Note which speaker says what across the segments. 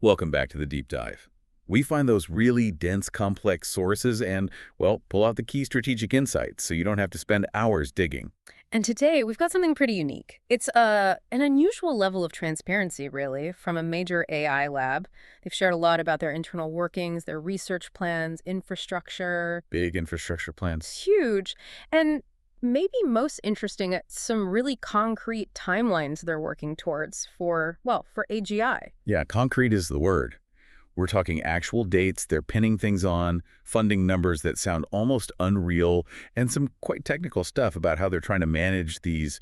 Speaker 1: Welcome back to the deep dive. We find those really dense, complex sources and, well, pull out the key strategic insights so you don't have to spend hours digging.
Speaker 2: And today, we've got something pretty unique. It's an unusual level of transparency, really, from a major AI lab. They've shared a lot about their internal workings, their research plans, infrastructure.
Speaker 1: Big infrastructure plans.
Speaker 2: It's huge. And maybe most interesting, some really concrete timelines they're working towards for, well, for AGI.
Speaker 1: Yeah, concrete is the word. We're talking actual dates they're pinning things on, funding numbers that sound almost unreal, and some quite technical stuff about how they're trying to manage these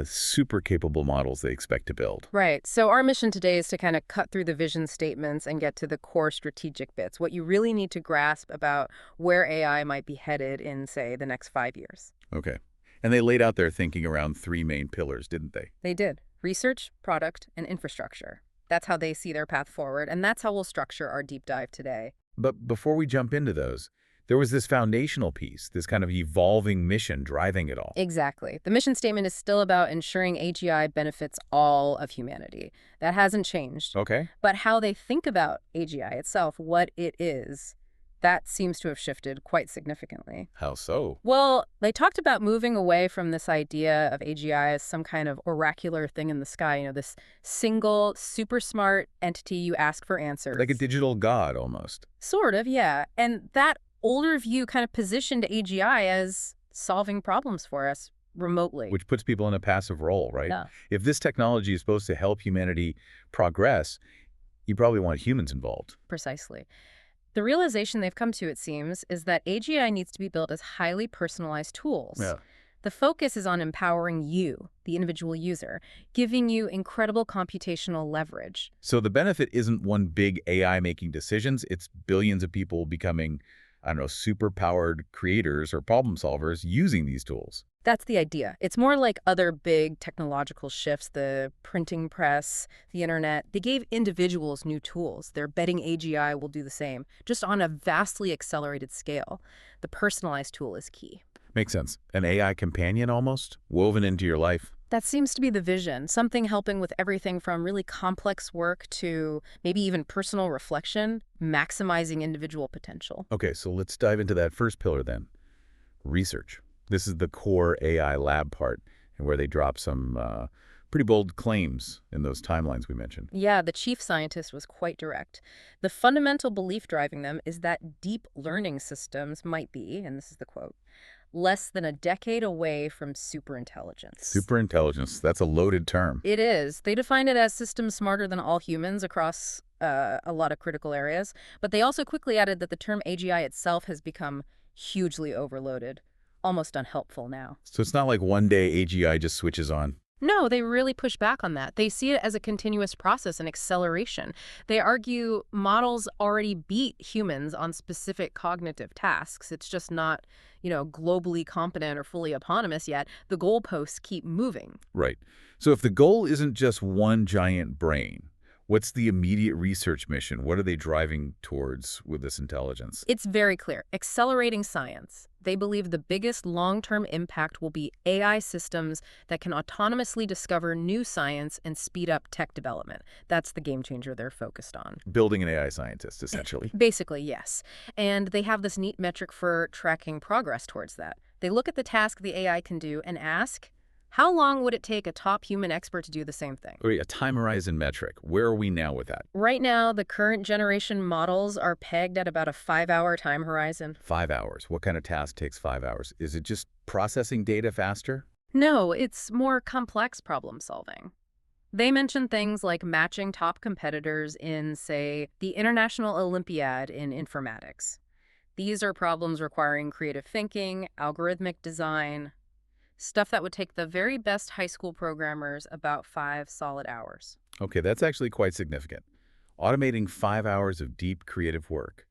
Speaker 1: super capable models they expect to build.
Speaker 2: Right. So our mission today is to kind of cut through the vision statements and get to the core strategic bits, what you really need to grasp about where AI might be headed in, say, the next 5 years.
Speaker 1: Okay. And they laid out their thinking around three main pillars, didn't they?
Speaker 2: They did. Research, product, and infrastructure. That's how they see their path forward, and that's how we'll structure our deep dive today.
Speaker 1: But before we jump into those, there was this foundational piece, this kind of evolving mission driving it all.
Speaker 2: Exactly. The mission statement is still about ensuring AGI benefits all of humanity. That hasn't changed.
Speaker 1: Okay.
Speaker 2: But how they think about AGI itself, what it is, that seems to have shifted quite significantly.
Speaker 1: How so?
Speaker 2: Well, they talked about moving away from this idea of AGI as some kind of oracular thing in the sky, this single, super smart entity you ask for answers.
Speaker 1: Like a digital god, almost.
Speaker 2: Sort of, yeah. And that older view kind of positioned AGI as solving problems for us remotely.
Speaker 1: Which puts people in a passive role, right?
Speaker 2: Yeah.
Speaker 1: If this technology is supposed to help humanity progress, you probably want humans involved.
Speaker 2: Precisely. The realization they've come to, it seems, is that AGI needs to be built as highly personalized tools.
Speaker 1: Yeah.
Speaker 2: The focus is on empowering you, the individual user, giving you incredible computational leverage.
Speaker 1: So the benefit isn't one big AI making decisions, it's billions of people becoming, I don't know, super-powered creators or problem solvers using these tools.
Speaker 2: That's the idea. It's more like other big technological shifts, the printing press, the internet. They gave individuals new tools. They're betting AGI will do the same, just on a vastly accelerated scale. The personalized tool is key.
Speaker 1: Makes sense. An AI companion almost, woven into your life.
Speaker 2: That seems to be the vision, something helping with everything from really complex work to maybe even personal reflection, maximizing individual potential.
Speaker 1: Okay, so let's dive into that first pillar then. Research. This is the core AI lab part, and where they drop some pretty bold claims in those timelines we mentioned.
Speaker 2: Yeah, the chief scientist was quite direct. The fundamental belief driving them is that deep learning systems might be, and this is the quote, less than a decade away from superintelligence.
Speaker 1: Superintelligence, that's a loaded term.
Speaker 2: It is. They define it as systems smarter than all humans across a lot of critical areas, but they also quickly added that the term AGI itself has become hugely overloaded. Almost unhelpful now.
Speaker 1: So it's not like one day AGI just switches on.
Speaker 2: No, they really push back on that. They see it as a continuous process and acceleration. They argue models already beat humans on specific cognitive tasks. It's just not, globally competent or fully autonomous yet. The goalposts keep moving.
Speaker 1: Right. So if the goal isn't just one giant brain, what's the immediate research mission? What are they driving towards with this intelligence?
Speaker 2: It's very clear. Accelerating science. They believe the biggest long-term impact will be AI systems that can autonomously discover new science and speed up tech development. That's the game changer they're focused on.
Speaker 1: Building an AI scientist, essentially.
Speaker 2: Basically, yes. And they have this neat metric for tracking progress towards that. They look at the task the AI can do and ask, how long would it take a top human expert to do the same thing?
Speaker 1: Wait, a time horizon metric. Where are we now with that?
Speaker 2: Right now, the current generation models are pegged at about a 5-hour time horizon.
Speaker 1: 5 hours. What kind of task takes 5 hours? Is it just processing data faster?
Speaker 2: No, it's more complex problem solving. They mention things like matching top competitors in, say, the International Olympiad in informatics. These are problems requiring creative thinking, algorithmic design, stuff that would take the very best high school programmers about 5 solid hours.
Speaker 1: Okay, that's actually quite significant. Automating 5 hours of deep creative work.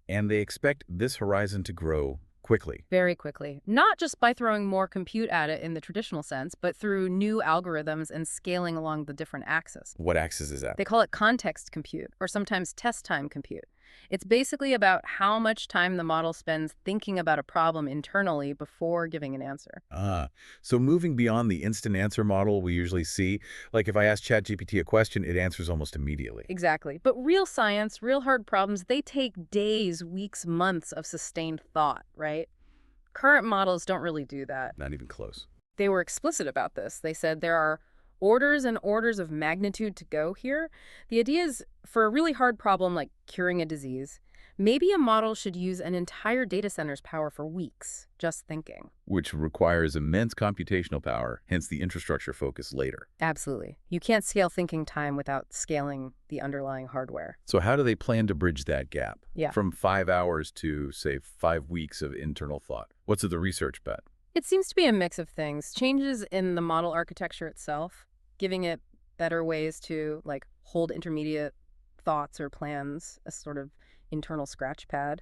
Speaker 1: And they expect this horizon to grow quickly.
Speaker 2: Very quickly. Not just by throwing more compute at it in the traditional sense, but through new algorithms and scaling along the different axes.
Speaker 1: What axis is that?
Speaker 2: They call it context compute, or sometimes test time compute. It's basically about how much time the model spends thinking about a problem internally before giving an answer.
Speaker 1: Ah, so moving beyond the instant answer model we usually see, like if I ask ChatGPT a question, it answers almost immediately.
Speaker 2: Exactly. But real science, real hard problems, they take days, weeks, months of sustained thought, right? Current models don't really do that.
Speaker 1: Not even close.
Speaker 2: They were explicit about this. They said there are orders and orders of magnitude to go here. The idea is for a really hard problem like curing a disease, maybe a model should use an entire data center's power for weeks, just thinking.
Speaker 1: Which requires immense computational power, hence the infrastructure focus later.
Speaker 2: Absolutely. You can't scale thinking time without scaling the underlying hardware.
Speaker 1: So how do they plan to bridge that gap?
Speaker 2: Yeah.
Speaker 1: From 5 hours to, say, 5 weeks of internal thought? What's the research bet?
Speaker 2: It seems to be a mix of things. Changes in the model architecture itself, giving it better ways to like hold intermediate thoughts or plans, a sort of internal scratch pad,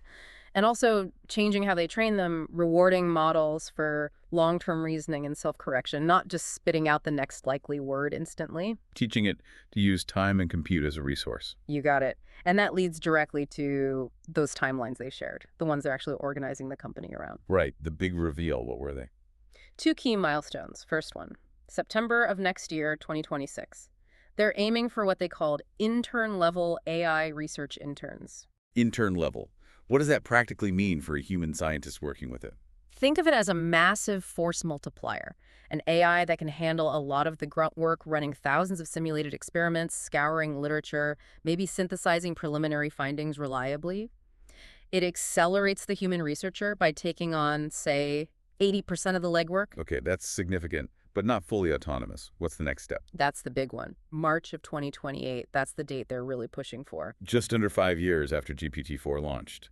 Speaker 2: and also changing how they train them, rewarding models for long-term reasoning and self-correction, not just spitting out the next likely word instantly.
Speaker 1: Teaching it to use time and compute as a resource.
Speaker 2: You got it. And that leads directly to those timelines they shared, the ones they're actually organizing the company around.
Speaker 1: Right, the big reveal, what were they?
Speaker 2: 2 key milestones. First one, September of next year, 2026. They're aiming for what they called intern-level AI research interns.
Speaker 1: Intern level. What does that practically mean for a human scientist working with it?
Speaker 2: Think of it as a massive force multiplier, an AI that can handle a lot of the grunt work, running thousands of simulated experiments, scouring literature, maybe synthesizing preliminary findings reliably. It accelerates the human researcher by taking on, say, 80% of the legwork.
Speaker 1: Okay, that's significant, but not fully autonomous. What's the next step?
Speaker 2: That's the big one. March of 2028. That's the date they're really pushing for.
Speaker 1: Just under 5 years after GPT-4 launched.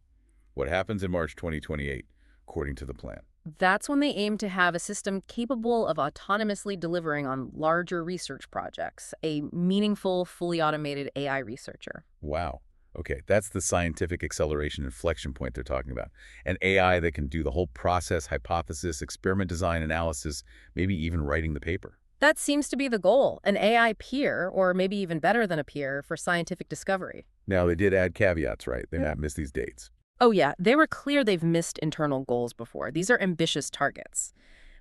Speaker 1: What happens in March 2028, according to the plan?
Speaker 2: That's when they aim to have a system capable of autonomously delivering on larger research projects, a meaningful, fully automated AI researcher.
Speaker 1: Wow. Okay, that's the scientific acceleration inflection point they're talking about. An AI that can do the whole process, hypothesis, experiment design, analysis, maybe even writing the paper.
Speaker 2: That seems to be the goal, an AI peer, or maybe even better than a peer, for scientific discovery.
Speaker 1: Now, they did add caveats, right? They
Speaker 2: Yeah.
Speaker 1: might miss these dates.
Speaker 2: Oh yeah, they were clear they've missed internal goals before. These are ambitious targets.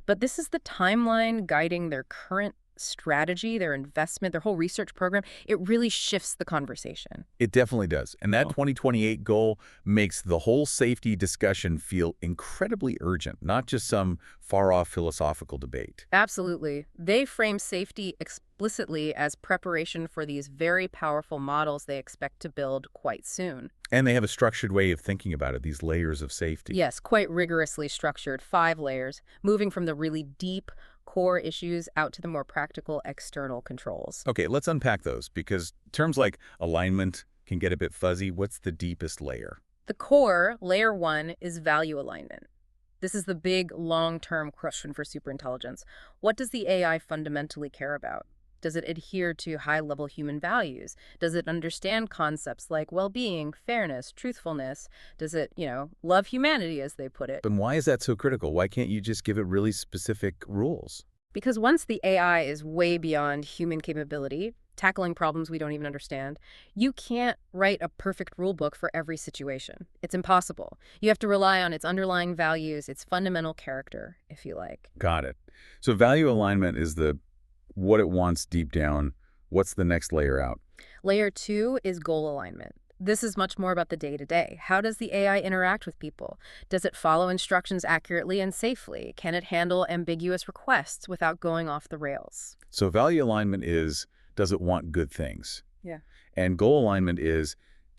Speaker 2: But this is the timeline guiding their current strategy, their investment, their whole research program. It really shifts the conversation.
Speaker 1: It definitely does. And that
Speaker 2: Oh.
Speaker 1: 2028 goal makes the whole safety discussion feel incredibly urgent, not just some far-off philosophical debate.
Speaker 2: Absolutely. They frame safety explicitly as preparation for these very powerful models they expect to build quite soon.
Speaker 1: And they have a structured way of thinking about it, these layers of safety.
Speaker 2: Yes, quite rigorously structured, 5 layers, moving from the really deep core issues out to the more practical external controls.
Speaker 1: Okay, let's unpack those, because terms like alignment can get a bit fuzzy. What's the deepest layer?
Speaker 2: The core, layer 1, is value alignment. This is the big, long-term question for superintelligence. What does the AI fundamentally care about? Does it adhere to high-level human values? Does it understand concepts like well-being, fairness, truthfulness? Does it, love humanity, as they put it?
Speaker 1: And why is that so critical? Why can't you just give it really specific rules?
Speaker 2: Because once the AI is way beyond human capability, tackling problems we don't even understand, you can't write a perfect rule book for every situation. It's impossible. You have to rely on its underlying values, its fundamental character, if you like.
Speaker 1: Got it. So value alignment is what it wants deep down. What's the next layer out?
Speaker 2: Layer 2 is goal alignment. This is much more about the day-to-day. How does the AI interact with people? Does it follow instructions accurately and safely? Can it handle ambiguous requests without going off the rails?
Speaker 1: So value alignment is, does it want good things?
Speaker 2: Yeah.
Speaker 1: And goal alignment is,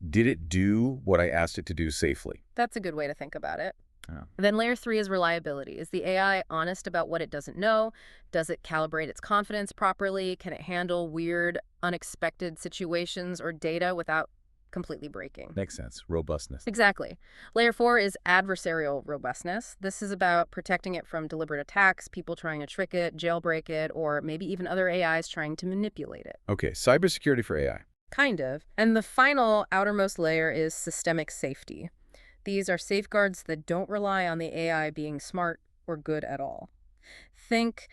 Speaker 1: did it do what I asked it to do safely?
Speaker 2: That's a good way to think about it.
Speaker 1: Oh.
Speaker 2: Then layer 3 is reliability. Is the AI honest about what it doesn't know? Does it calibrate its confidence properly? Can it handle weird, unexpected situations or data without completely breaking?
Speaker 1: Makes sense. Robustness.
Speaker 2: Exactly. Layer 4 is adversarial robustness. This is about protecting it from deliberate attacks, people trying to trick it, jailbreak it, or maybe even other AIs trying to manipulate it.
Speaker 1: Okay, cybersecurity for AI.
Speaker 2: Kind of. And the final outermost layer is systemic safety. These are safeguards that don't rely on the AI being smart or good at all. Think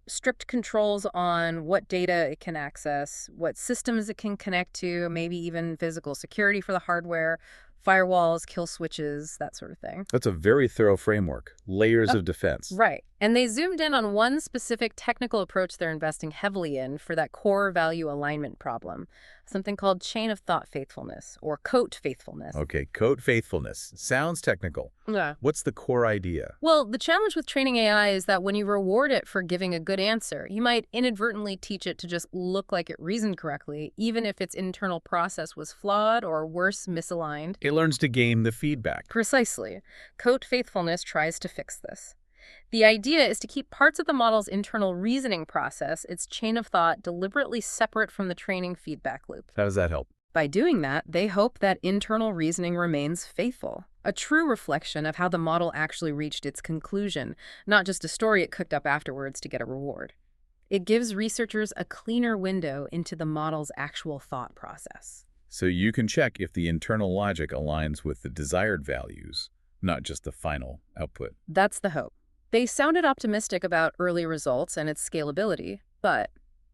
Speaker 2: strict controls on what data it can access, what systems it can connect to, maybe even physical security for the hardware, firewalls, kill switches, that sort of thing.
Speaker 1: That's a very thorough framework. Layers of defense.
Speaker 2: Right. And they zoomed in on one specific technical approach they're investing heavily in for that core value alignment problem, something called chain of thought faithfulness, or COAT faithfulness.
Speaker 1: Okay, code faithfulness. Sounds technical.
Speaker 2: Yeah.
Speaker 1: What's the core idea?
Speaker 2: Well, the challenge with training AI is that when you reward it for giving a good answer, you might inadvertently teach it to just look like it reasoned correctly, even if its internal process was flawed or, worse, misaligned.
Speaker 1: It learns to game the feedback.
Speaker 2: Precisely. COAT faithfulness tries to fix this. The idea is to keep parts of the model's internal reasoning process, its chain of thought, deliberately separate from the training feedback loop.
Speaker 1: How does that help?
Speaker 2: By doing that, they hope that internal reasoning remains faithful, a true reflection of how the model actually reached its conclusion, not just a story it cooked up afterwards to get a reward. It gives researchers a cleaner window into the model's actual thought process.
Speaker 1: So you can check if the internal logic aligns with the desired values, not just the final output.
Speaker 2: That's the hope. They sounded optimistic about early results and its scalability, but,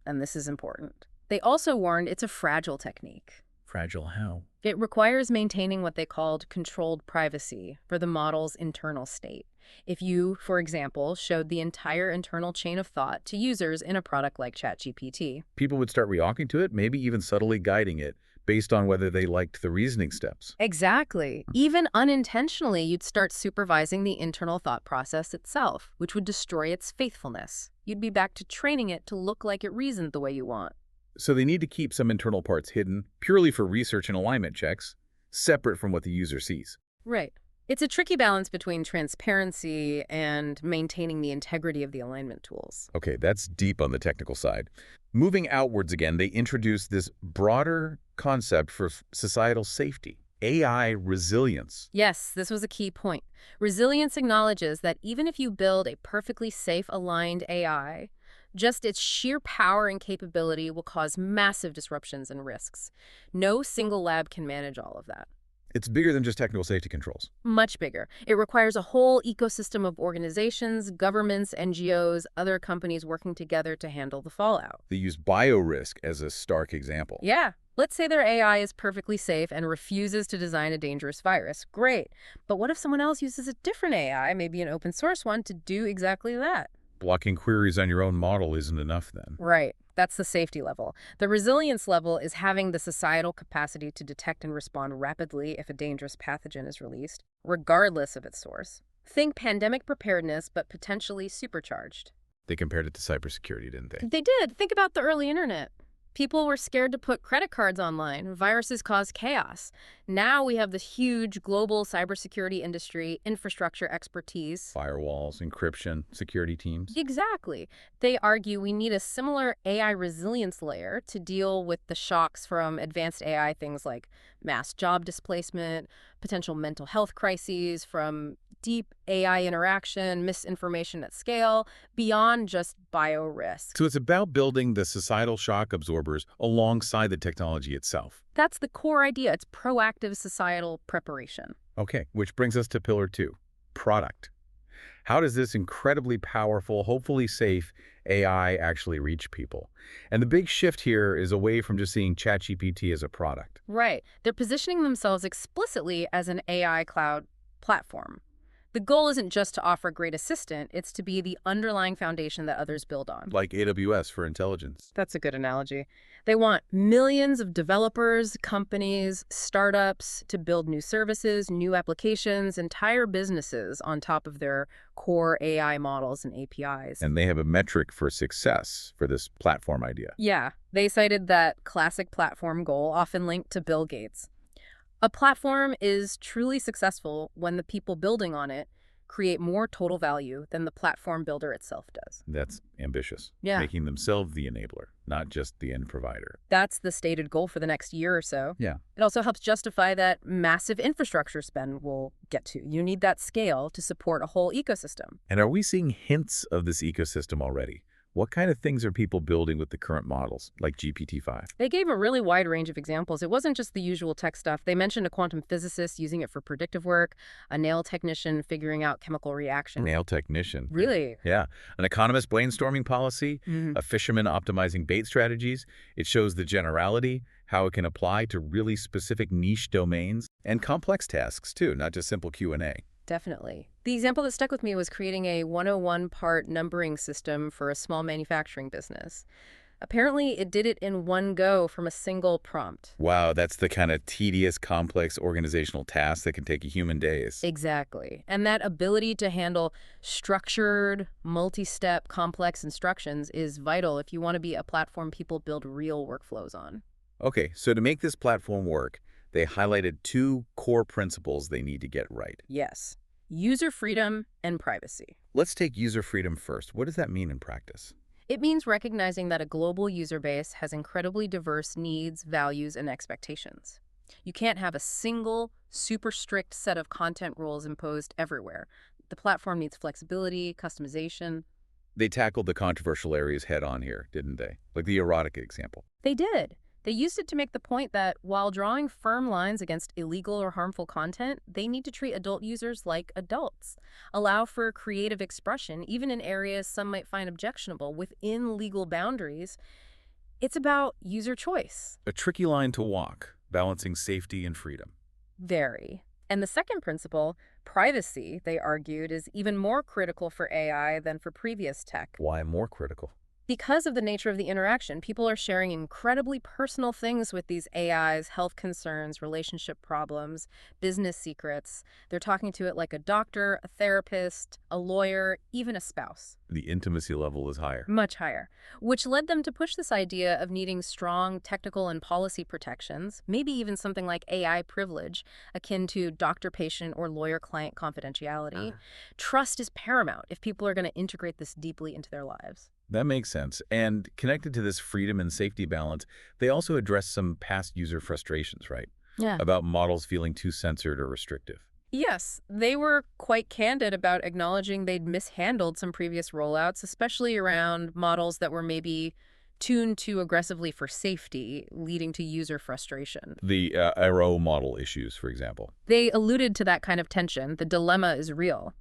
Speaker 2: and this is important, they also warned it's a fragile technique.
Speaker 1: Fragile how?
Speaker 2: It requires maintaining what they called controlled privacy for the model's internal state. If you, for example, showed the entire internal chain of thought to users in a product like ChatGPT.
Speaker 1: People would start reacting to it, maybe even subtly guiding it, based on whether they liked the reasoning steps.
Speaker 2: Exactly. Even unintentionally, you'd start supervising the internal thought process itself, which would destroy its faithfulness. You'd be back to training it to look like it reasoned the way you want.
Speaker 1: So they need to keep some internal parts hidden, purely for research and alignment checks, separate from what the user sees.
Speaker 2: Right. It's a tricky balance between transparency and maintaining the integrity of the alignment tools.
Speaker 1: Okay, that's deep on the technical side. Moving outwards again, they introduce this broader concept for societal safety, AI resilience.
Speaker 2: Yes, this was a key point. Resilience acknowledges that even if you build a perfectly safe, aligned AI, just its sheer power and capability will cause massive disruptions and risks. No single lab can manage all of that.
Speaker 1: It's bigger than just technical safety controls.
Speaker 2: Much bigger. It requires a whole ecosystem of organizations, governments, NGOs, other companies working together to handle the fallout.
Speaker 1: They use biorisk as a stark example.
Speaker 2: Yeah. Let's say their AI is perfectly safe and refuses to design a dangerous virus. Great. But what if someone else uses a different AI, maybe an open source one, to do exactly that?
Speaker 1: Blocking queries on your own model isn't enough then.
Speaker 2: Right. That's the safety level. The resilience level is having the societal capacity to detect and respond rapidly if a dangerous pathogen is released, regardless of its source. Think pandemic preparedness, but potentially supercharged.
Speaker 1: They compared it to cybersecurity, didn't they?
Speaker 2: They did. Think about the early internet. People were scared to put credit cards online. Viruses caused chaos. Now we have this huge global cybersecurity industry, infrastructure expertise.
Speaker 1: Firewalls, encryption, security teams.
Speaker 2: Exactly. They argue we need a similar AI resilience layer to deal with the shocks from advanced AI, things like mass job displacement, potential mental health crises from deep AI interaction, misinformation at scale, beyond just biorisk.
Speaker 1: So it's about building the societal shock absorbers alongside the technology itself.
Speaker 2: That's the core idea. It's proactive societal preparation.
Speaker 1: Okay, which brings us to pillar 2, product. How does this incredibly powerful, hopefully safe AI actually reach people? And the big shift here is away from just seeing ChatGPT as a product.
Speaker 2: Right. They're positioning themselves explicitly as an AI cloud platform. The goal isn't just to offer a great assistant, it's to be the underlying foundation that others build on.
Speaker 1: Like AWS for intelligence.
Speaker 2: That's a good analogy. They want millions of developers, companies, startups to build new services, new applications, entire businesses on top of their core AI models and APIs.
Speaker 1: And they have a metric for success for this platform idea.
Speaker 2: Yeah, they cited that classic platform goal, often linked to Bill Gates. A platform is truly successful when the people building on it create more total value than the platform builder itself does.
Speaker 1: That's ambitious.
Speaker 2: Yeah.
Speaker 1: Making themselves the enabler, not just the end provider.
Speaker 2: That's the stated goal for the next year or so.
Speaker 1: Yeah.
Speaker 2: It also helps justify that massive infrastructure spend we'll get to. You need that scale to support a whole ecosystem.
Speaker 1: And are we seeing hints of this ecosystem already? What kind of things are people building with the current models, like GPT-5?
Speaker 2: They gave a really wide range of examples. It wasn't just the usual tech stuff. They mentioned a quantum physicist using it for predictive work, a nail technician figuring out chemical reactions.
Speaker 1: Nail technician.
Speaker 2: Really?
Speaker 1: Yeah. An economist brainstorming policy, a fisherman optimizing bait strategies. It shows the generality, how it can apply to really specific niche domains, and complex tasks, too, not just simple Q&A.
Speaker 2: Definitely. The example that stuck with me was creating a 101-part numbering system for a small manufacturing business. Apparently, it did it in one go from a single prompt.
Speaker 1: Wow, that's the kind of tedious, complex organizational task that can take a human days.
Speaker 2: Exactly. And that ability to handle structured, multi-step, complex instructions is vital if you want to be a platform people build real workflows on.
Speaker 1: Okay, so to make this platform work, they highlighted two core principles they need to get right.
Speaker 2: Yes. User freedom and privacy.
Speaker 1: Let's take user freedom first. What does that mean in practice?
Speaker 2: It means recognizing that a global user base has incredibly diverse needs, values, and expectations. You can't have a single, super strict set of content rules imposed everywhere. The platform needs flexibility, customization.
Speaker 1: They tackled the controversial areas head on here, didn't they? Like the erotica example.
Speaker 2: They did. They used it to make the point that while drawing firm lines against illegal or harmful content, they need to treat adult users like adults, allow for creative expression, even in areas some might find objectionable within legal boundaries. It's about user choice.
Speaker 1: A tricky line to walk, balancing safety and freedom.
Speaker 2: Very. And the second principle, privacy, they argued, is even more critical for AI than for previous tech.
Speaker 1: Why more critical?
Speaker 2: Because of the nature of the interaction, people are sharing incredibly personal things with these AIs, health concerns, relationship problems, business secrets. They're talking to it like a doctor, a therapist, a lawyer, even a spouse.
Speaker 1: The intimacy level is higher.
Speaker 2: Much higher, which led them to push this idea of needing strong technical and policy protections, maybe even something like AI privilege, akin to doctor-patient or lawyer-client confidentiality. Trust is paramount if people are going to integrate this deeply into their lives.
Speaker 1: That makes sense. And connected to this freedom and safety balance, they also address some past user frustrations, right?
Speaker 2: Yeah.
Speaker 1: About models feeling too censored or restrictive.
Speaker 2: Yes, they were quite candid about acknowledging they'd mishandled some previous rollouts, especially around models that were maybe tuned too aggressively for safety, leading to user frustration.
Speaker 1: The Aero model issues, for example.
Speaker 2: They alluded to that kind of tension. The dilemma is real.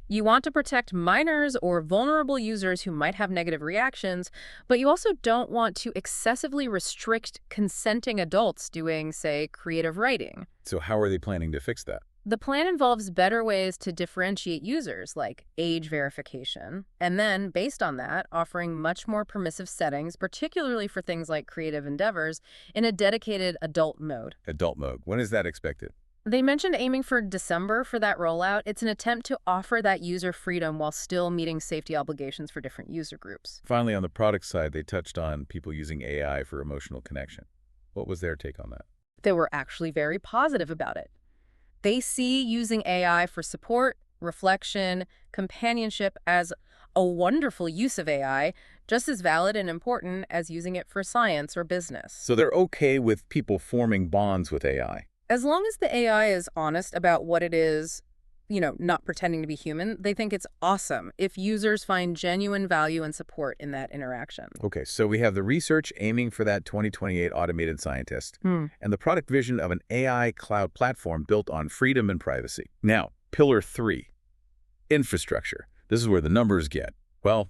Speaker 2: You want to protect minors or vulnerable users who might have negative reactions, but you also don't want to excessively restrict consenting adults doing, say, creative writing.
Speaker 1: So how are they planning to fix that?
Speaker 2: The plan involves better ways to differentiate users, like age verification, and then, based on that, offering much more permissive settings, particularly for things like creative endeavors, in a dedicated adult mode.
Speaker 1: Adult mode. When is that expected?
Speaker 2: They mentioned aiming for December for that rollout. It's an attempt to offer that user freedom while still meeting safety obligations for different user groups.
Speaker 1: Finally, on the product side, they touched on people using AI for emotional connection. What was their take on that?
Speaker 2: They were actually very positive about it. They see using AI for support, reflection, companionship as a wonderful use of AI, just as valid and important as using it for science or business.
Speaker 1: So they're okay with people forming bonds with AI.
Speaker 2: As long as the AI is honest about what it is, not pretending to be human, they think it's awesome if users find genuine value and support in that interaction.
Speaker 1: Okay, so we have the research aiming for that 2028 automated scientist and the product vision of an AI cloud platform built on freedom and privacy. Now, pillar 3, infrastructure. This is where the numbers get, well,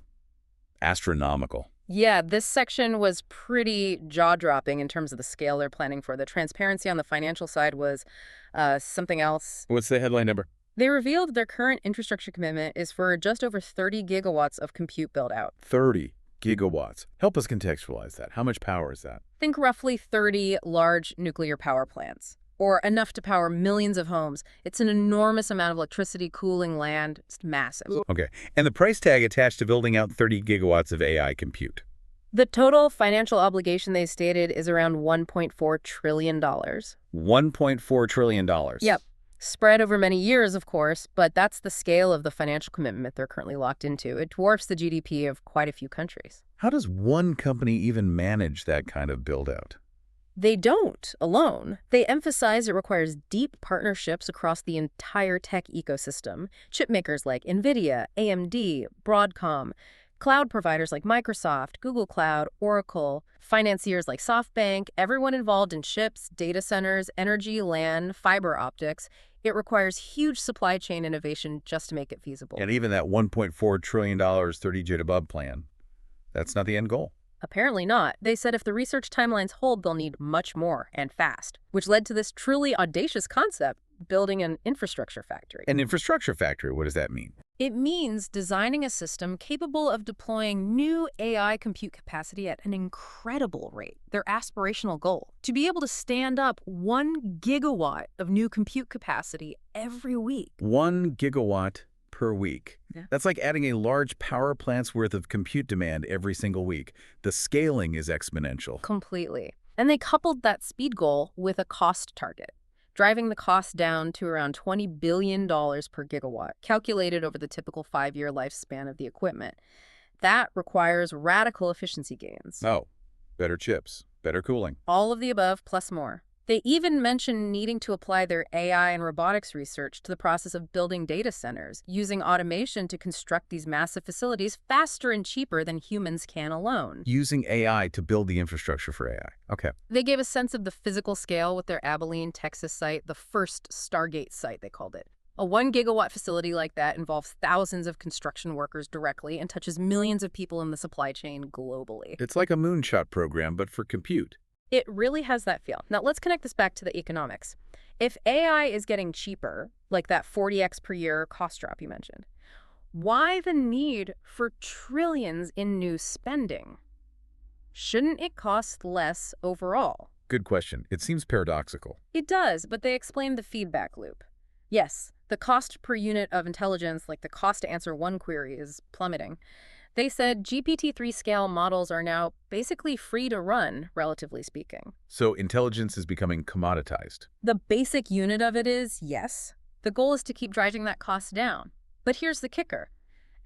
Speaker 1: astronomical.
Speaker 2: Yeah, this section was pretty jaw-dropping in terms of the scale they're planning for. The transparency on the financial side was something else.
Speaker 1: What's the headline number?
Speaker 2: They revealed their current infrastructure commitment is for just over 30 gigawatts of compute build-out.
Speaker 1: 30 gigawatts. Help us contextualize that. How much power is that?
Speaker 2: Think roughly 30 large nuclear power plants, or enough to power millions of homes. It's an enormous amount of electricity, cooling, land. It's massive.
Speaker 1: Okay, and the price tag attached to building out 30 gigawatts of AI compute?
Speaker 2: The total financial obligation they stated is around $1.4 trillion.
Speaker 1: $1.4 trillion?
Speaker 2: Yep. Spread over many years, of course, but that's the scale of the financial commitment they're currently locked into. It dwarfs the GDP of quite a few countries.
Speaker 1: How does one company even manage that kind of build-out?
Speaker 2: They don't alone. They emphasize it requires deep partnerships across the entire tech ecosystem. Chip makers like NVIDIA, AMD, Broadcom, Cloud providers like Microsoft, Google Cloud, Oracle, financiers like SoftBank, everyone involved in chips, data centers, energy, land, fiber optics. It requires huge supply chain innovation just to make it feasible.
Speaker 1: And even that $1.4 trillion 30 above plan, that's not the end goal.
Speaker 2: Apparently not. They said if the research timelines hold, they'll need much more and fast, which led to this truly audacious concept, building an infrastructure factory.
Speaker 1: An infrastructure factory, what does that mean?
Speaker 2: It means designing a system capable of deploying new AI compute capacity at an incredible rate, their aspirational goal. To be able to stand up 1 gigawatt of new compute capacity every week.
Speaker 1: 1 gigawatt per week.
Speaker 2: Yeah.
Speaker 1: That's like adding a large power plant's worth of compute demand every single week. The scaling is exponential.
Speaker 2: Completely. And they coupled that speed goal with a cost target, driving the cost down to around $20 billion per gigawatt, calculated over the typical 5-year lifespan of the equipment. That requires radical efficiency gains.
Speaker 1: Oh, better chips, better cooling.
Speaker 2: All of the above, plus more. They even mention needing to apply their AI and robotics research to the process of building data centers, using automation to construct these massive facilities faster and cheaper than humans can alone.
Speaker 1: Using AI to build the infrastructure for AI. Okay.
Speaker 2: They gave a sense of the physical scale with their Abilene, Texas site, the first Stargate site, they called it. A 1 gigawatt facility like that involves thousands of construction workers directly and touches millions of people in the supply chain globally.
Speaker 1: It's like a moonshot program, but for compute.
Speaker 2: It really has that feel. Now, let's connect this back to the economics. If AI is getting cheaper, like that 40x per year cost drop you mentioned, why the need for trillions in new spending? Shouldn't it cost less overall?
Speaker 1: Good question. It seems paradoxical.
Speaker 2: It does, but they explain the feedback loop. Yes, the cost per unit of intelligence, like the cost to answer one query, is plummeting. They said GPT-3 scale models are now basically free to run, relatively speaking.
Speaker 1: So intelligence is becoming commoditized.
Speaker 2: The basic unit of it is, yes. The goal is to keep driving that cost down. But here's the kicker.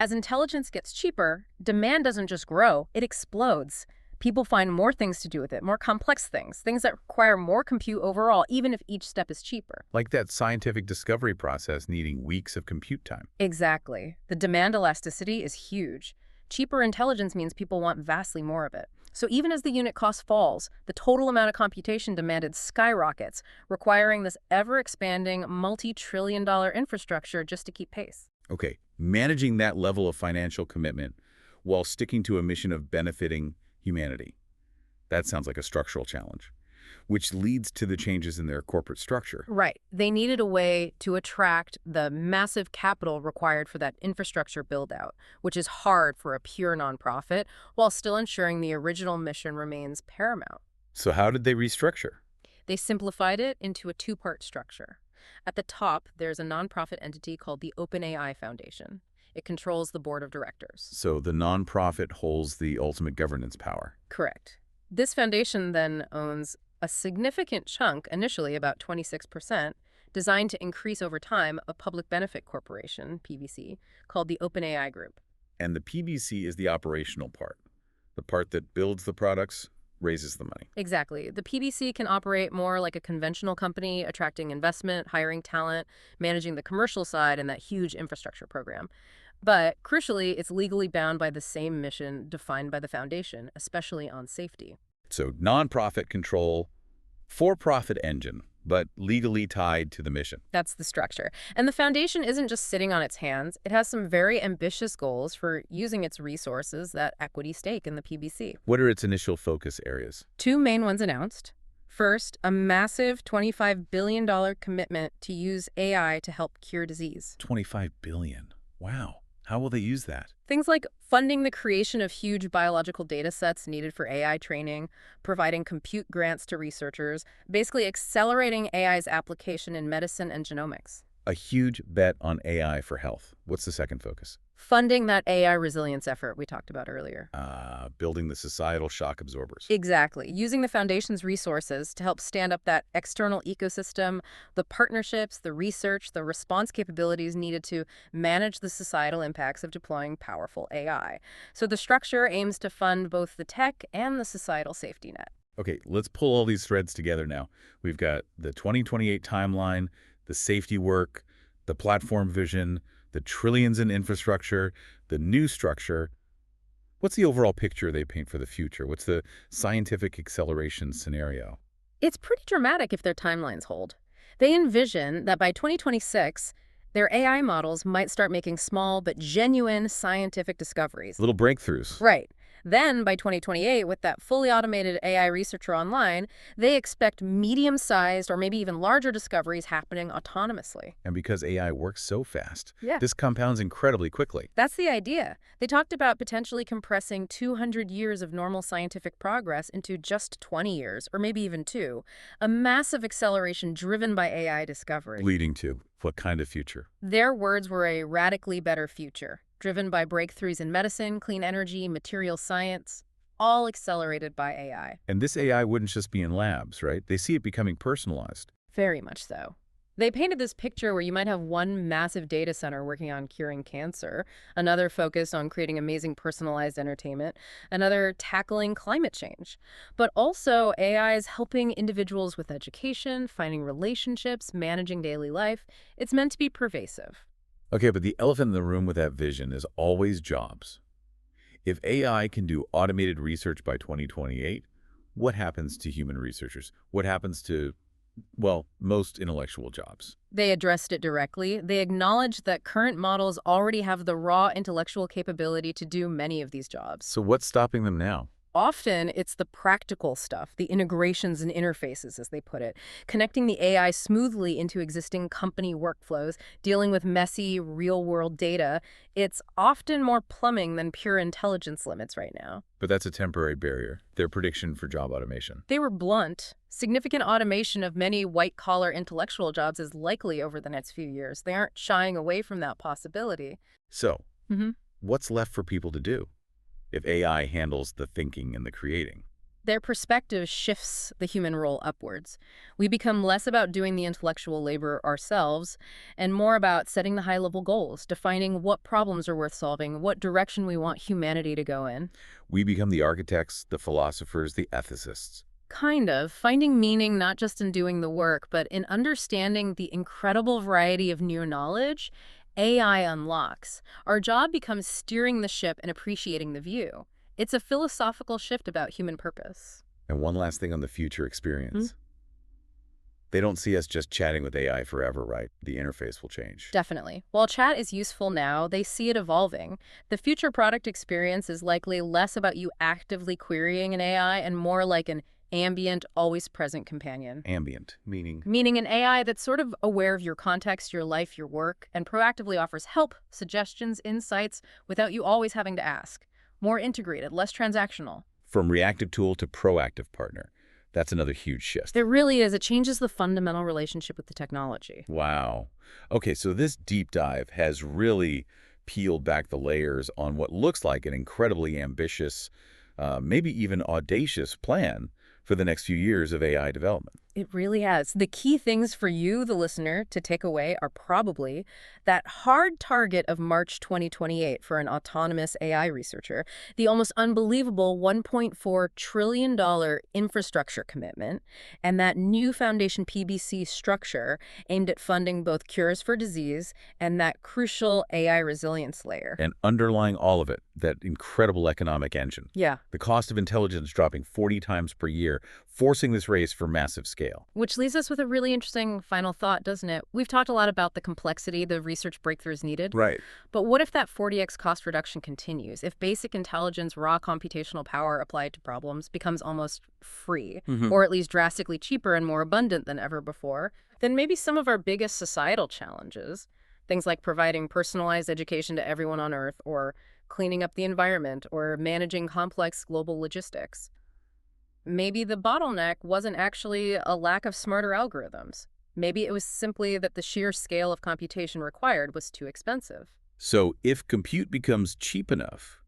Speaker 2: As intelligence gets cheaper, demand doesn't just grow, it explodes. People find more things to do with it, more complex things that require more compute overall, even if each step is cheaper.
Speaker 1: Like that scientific discovery process needing weeks of compute time.
Speaker 2: Exactly. The demand elasticity is huge. Cheaper intelligence means people want vastly more of it. So even as the unit cost falls, the total amount of computation demanded skyrockets, requiring this ever-expanding, multi-trillion-dollar infrastructure just to keep pace.
Speaker 1: Okay, managing that level of financial commitment while sticking to a mission of benefiting humanity. That sounds like a structural challenge, which leads to the changes in their corporate structure.
Speaker 2: Right. They needed a way to attract the massive capital required for that infrastructure build-out, which is hard for a pure nonprofit, while still ensuring the original mission remains paramount.
Speaker 1: So how did they restructure?
Speaker 2: They simplified it into a two-part structure. At the top, there's a nonprofit entity called the OpenAI Foundation. It controls the board of directors.
Speaker 1: So the nonprofit holds the ultimate governance power.
Speaker 2: Correct. This foundation then owns a significant chunk, initially about 26%, designed to increase over time, a public benefit corporation, PBC, called the OpenAI Group.
Speaker 1: And the PBC is the operational part, the part that builds the products, raises the money.
Speaker 2: Exactly. The PBC can operate more like a conventional company, attracting investment, hiring talent, managing the commercial side, and that huge infrastructure program. But crucially, it's legally bound by the same mission defined by the foundation, especially on safety.
Speaker 1: So nonprofit control, for-profit engine, but legally tied to the mission.
Speaker 2: That's the structure. And the foundation isn't just sitting on its hands. It has some very ambitious goals for using its resources, that equity stake in the PBC.
Speaker 1: What are its initial focus areas?
Speaker 2: 2 main ones announced. First, a massive $25 billion commitment to use AI to help cure disease.
Speaker 1: $25 billion. Wow. How will they use that?
Speaker 2: Things like funding the creation of huge biological data sets needed for AI training, providing compute grants to researchers, basically accelerating AI's application in medicine and genomics.
Speaker 1: A huge bet on AI for health. What's the second focus?
Speaker 2: Funding that AI resilience effort we talked about earlier.
Speaker 1: Building the societal shock absorbers.
Speaker 2: Exactly. Using the foundation's resources to help stand up that external ecosystem, the partnerships, the research, the response capabilities needed to manage the societal impacts of deploying powerful AI. So the structure aims to fund both the tech and the societal safety net.
Speaker 1: Okay, let's pull all these threads together now. We've got the 2028 timeline, the safety work, the platform vision, the trillions in infrastructure, the new structure. What's the overall picture they paint for the future? What's the scientific acceleration scenario?
Speaker 2: It's pretty dramatic if their timelines hold. They envision that by 2026, their AI models might start making small but genuine scientific discoveries.
Speaker 1: Little breakthroughs.
Speaker 2: Right. Then, by 2028, with that fully automated AI researcher online, they expect medium-sized or maybe even larger discoveries happening autonomously.
Speaker 1: And because AI works so fast,
Speaker 2: Yeah.
Speaker 1: this compounds incredibly quickly.
Speaker 2: That's the idea. They talked about potentially compressing 200 years of normal scientific progress into just 20 years, or maybe even two. A massive acceleration driven by AI discovery.
Speaker 1: Leading to what kind of future?
Speaker 2: Their words were a radically better future, driven by breakthroughs in medicine, clean energy, material science, all accelerated by AI.
Speaker 1: And this AI wouldn't just be in labs, right? They see it becoming personalized.
Speaker 2: Very much so. They painted this picture where you might have one massive data center working on curing cancer, another focused on creating amazing personalized entertainment, another tackling climate change. But also, AI is helping individuals with education, finding relationships, managing daily life. It's meant to be pervasive.
Speaker 1: Okay, but the elephant in the room with that vision is always jobs. If AI can do automated research by 2028, what happens to human researchers? What happens to, well, most intellectual jobs?
Speaker 2: They addressed it directly. They acknowledged that current models already have the raw intellectual capability to do many of these jobs.
Speaker 1: So what's stopping them now?
Speaker 2: Often, it's the practical stuff, the integrations and interfaces, as they put it, connecting the AI smoothly into existing company workflows, dealing with messy, real-world data. It's often more plumbing than pure intelligence limits right now.
Speaker 1: But that's a temporary barrier, their prediction for job automation.
Speaker 2: They were blunt. Significant automation of many white-collar intellectual jobs is likely over the next few years. They aren't shying away from that possibility.
Speaker 1: So, what's left for people to do if AI handles the thinking and the creating?
Speaker 2: Their perspective shifts the human role upwards. We become less about doing the intellectual labor ourselves and more about setting the high-level goals, defining what problems are worth solving, what direction we want humanity to go in.
Speaker 1: We become the architects, the philosophers, the ethicists.
Speaker 2: Kind of. Finding meaning not just in doing the work, but in understanding the incredible variety of new knowledge AI unlocks. Our job becomes steering the ship and appreciating the view. It's a philosophical shift about human purpose.
Speaker 1: And one last thing on the future experience. They don't see us just chatting with AI forever, right? The interface will change.
Speaker 2: Definitely. While chat is useful now, they see it evolving. The future product experience is likely less about you actively querying an AI and more like an ambient, always present companion.
Speaker 1: Ambient, meaning?
Speaker 2: Meaning an AI that's sort of aware of your context, your life, your work, and proactively offers help, suggestions, insights without you always having to ask. More integrated, less transactional.
Speaker 1: From reactive tool to proactive partner. That's another huge shift.
Speaker 2: It really is. It changes the fundamental relationship with the technology.
Speaker 1: Wow. Okay, so this deep dive has really peeled back the layers on what looks like an incredibly ambitious, maybe even audacious plan for the next few years of AI development.
Speaker 2: It really has. The key things for you, the listener, to take away are probably that hard target of March 2028 for an autonomous AI researcher, the almost unbelievable $1.4 trillion infrastructure commitment, and that new Foundation PBC structure aimed at funding both cures for disease and that crucial AI resilience layer.
Speaker 1: And underlying all of it, that incredible economic engine.
Speaker 2: Yeah.
Speaker 1: The cost of intelligence dropping 40 times per year, forcing this race for massive scale.
Speaker 2: Which leaves us with a really interesting final thought, doesn't it? We've talked a lot about the complexity, the research breakthroughs needed.
Speaker 1: Right.
Speaker 2: But what if that 40x cost reduction continues? If basic intelligence, raw computational power applied to problems becomes almost free, or at least drastically cheaper and more abundant than ever before, then maybe some of our biggest societal challenges, things like providing personalized education to everyone on Earth, or cleaning up the environment, or managing complex global logistics, maybe the bottleneck wasn't actually a lack of smarter algorithms. Maybe it was simply that the sheer scale of computation required was too expensive.
Speaker 1: So if compute becomes cheap enough,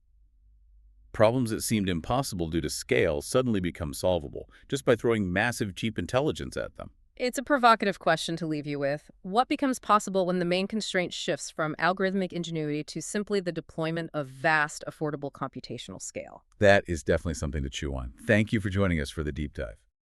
Speaker 1: problems that seemed impossible due to scale suddenly become solvable just by throwing massive cheap intelligence at them.
Speaker 2: It's a provocative question to leave you with. What becomes possible when the main constraint shifts from algorithmic ingenuity to simply the deployment of vast, affordable computational scale?
Speaker 1: That is definitely something to chew on. Thank you for joining us for the deep dive.